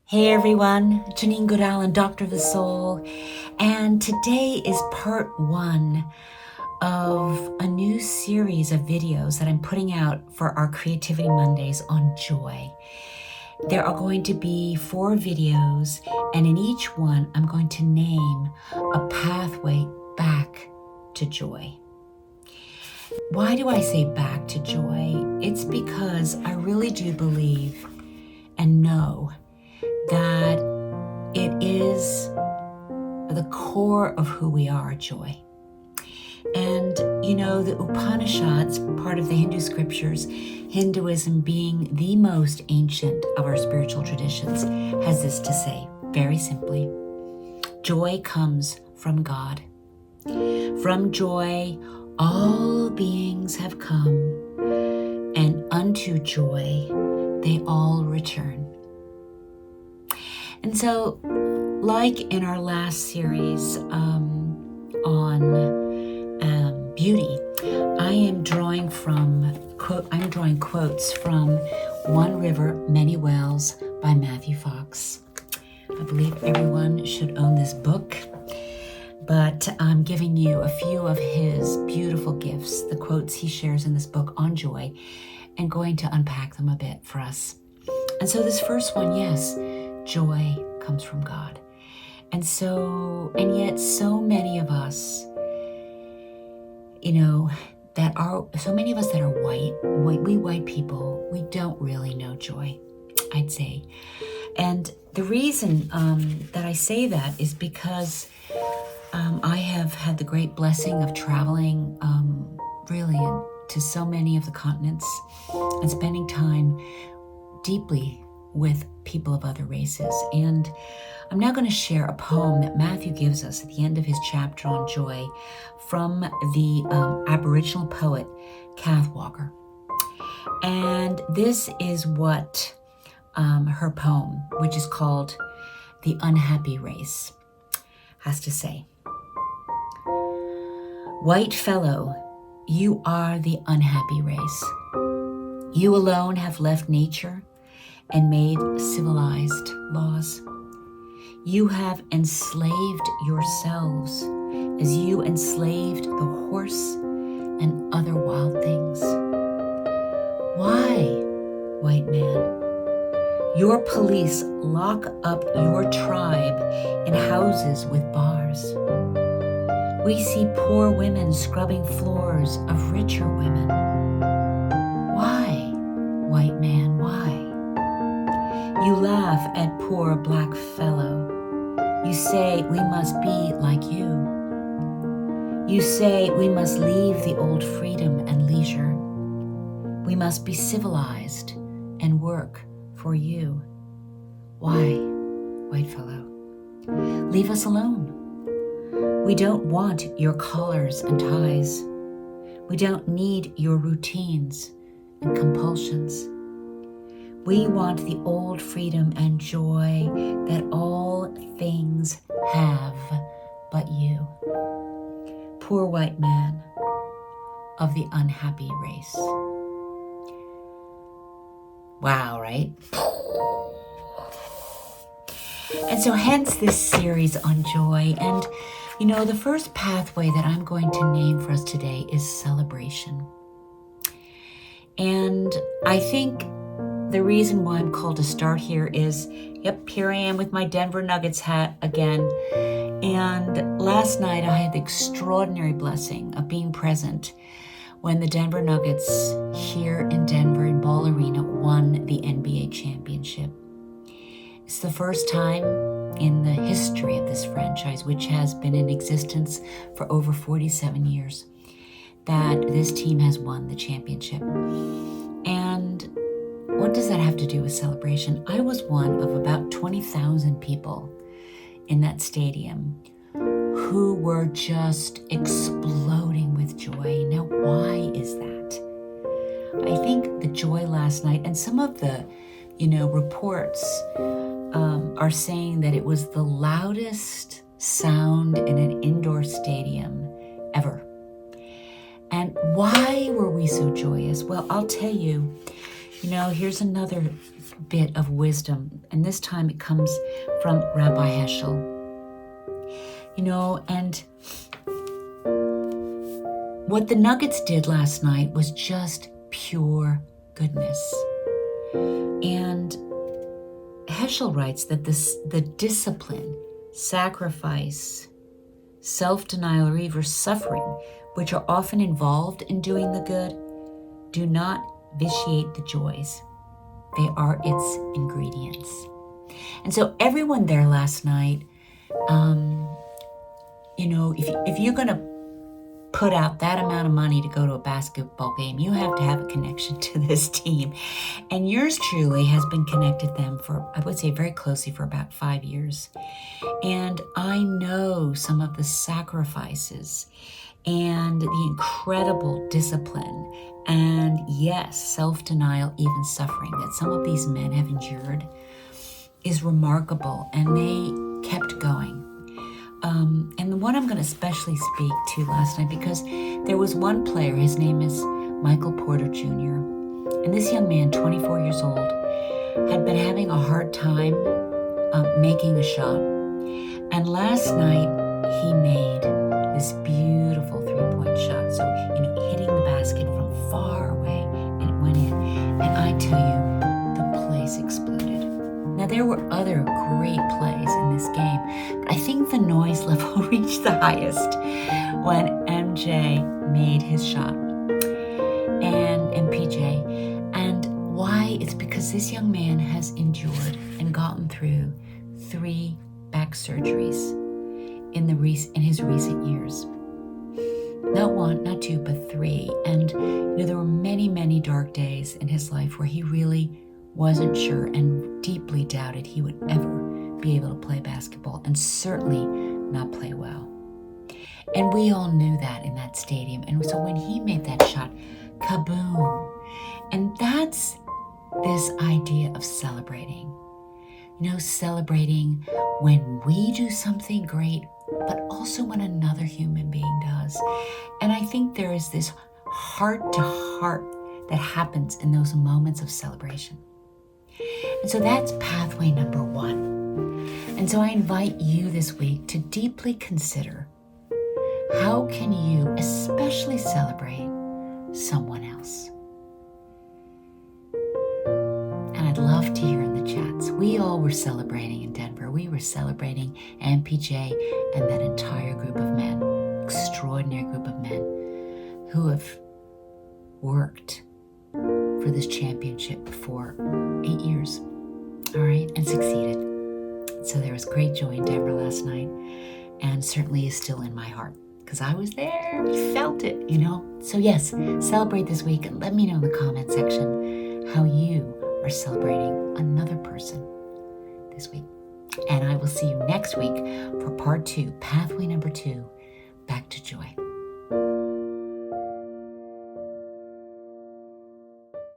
Hey everyone, Janine Goodall and Doctor of the Soul, and today is part one of a new series of videos that I'm putting out for our Creativity Mondays on joy. There are going to be 4 videos, and in each one I'm going to name a pathway back to joy. Why do I say back to joy? It's because I really do believe and know that it is the core of who we are, joy. And you know, the Upanishads, part of the Hindu scriptures, Hinduism being the most ancient of our spiritual traditions, has this to say, very simply: joy comes from God. From joy, all beings have come, and unto joy they all return. And so, like in our last series on beauty, I'm drawing quotes from One River, Many Wells by Matthew Fox. I believe everyone should own this book, but I'm giving you a few of his beautiful gifts, the quotes he shares in this book on joy, and going to unpack them a bit for us. And so this first one, yes, joy comes from God. And yet so many of us, that are white people, we don't really know joy, I'd say. And the reason that I say that is because I have had the great blessing of traveling really to so many of the continents and spending time deeply with people of other races. And I'm now going to share a poem that Matthew gives us at the end of his chapter on joy from the Aboriginal poet Kath Walker. And this is what her poem, which is called The Unhappy Race, has to say. White fellow, you are the unhappy race. You alone have left nature and made civilized laws. You have enslaved yourselves as you enslaved the horse and other wild things. Why, white man? Your police lock up your tribe in houses with bars. We see poor women scrubbing floors of richer women. Why, white man, why? You laugh at poor black fellow. You say we must be like you. You say we must leave the old freedom and leisure. We must be civilized and work for you. Why, white fellow? Leave us alone. We don't want your collars and ties. We don't need your routines and compulsions. We want the old freedom and joy that all things have but you. Poor white man of the unhappy race. Wow, right? And so hence this series on joy. And the first pathway that I'm going to name for us today is celebration. And I think the reason why I'm called to start here is, here I am with my Denver Nuggets hat again. And last night I had the extraordinary blessing of being present when the Denver Nuggets here in Denver in Ball Arena won the NBA championship. It's the first time in the history of this franchise, which has been in existence for over 47 years, that this team has won the championship. And what does that have to do with celebration? I was one of about 20,000 people in that stadium who were just exploding with joy. Now, why is that? I think the joy last night, and some of the, reports are saying that it was the loudest sound in an indoor stadium ever. And why were we so joyous? Well, I'll tell you, Here's another bit of wisdom, and this time it comes from Rabbi Heschel. And what the Nuggets did last night was just pure goodness. And Heschel writes that the discipline, sacrifice, self-denial, or even suffering, which are often involved in doing the good, do not vitiate the joys. They are its ingredients. And so everyone there last night, if you're going to put out that amount of money to go to a basketball game, you have to have a connection to this team. And yours truly has been connected them for, I would say, very closely for about 5 years. And I know some of the sacrifices and the incredible discipline and, yes, self-denial, even suffering that some of these men have endured is remarkable, and they kept going. And the one I'm going to especially speak to last night, because there was one player, his name is Michael Porter Jr., and this young man, 24 years old, had been having a hard time making a shot. And last night, he made this beautiful three-point shot. So, hitting the basket from far away, and it went in. And I tell you, the place exploded. Now, there were other great plays in this game, but I think the noise level reached the highest when MJ made his shot, and MPJ. And why? It's because this young man has endured and gotten through 3 back surgeries in his recent years. Not 1, not 2, but 3. And there were many, many dark days in his life where he really wasn't sure and deeply doubted he would ever be able to play basketball, and certainly not play well. And we all knew that in that stadium. And so when he made that shot, kaboom. And that's this idea of celebrating. Celebrating when we do something great, but also when another human being does. And I think there is this heart-to-heart that happens in those moments of celebration. And so that's pathway number 1. And so I invite you this week to deeply consider, how can you especially celebrate someone else? And I'd love to hear in the chats. We all were celebrating in Denver. We were celebrating MPJ and that entire group of men, extraordinary group of men who have worked for this championship for 8 years, all right, and succeeded. So there was great joy in Denver last night, and certainly is still in my heart, because I was there, felt it, So yes, celebrate this week, and let me know in the comment section how you are celebrating another person this week. And I will see you next week for part 2, pathway number 2,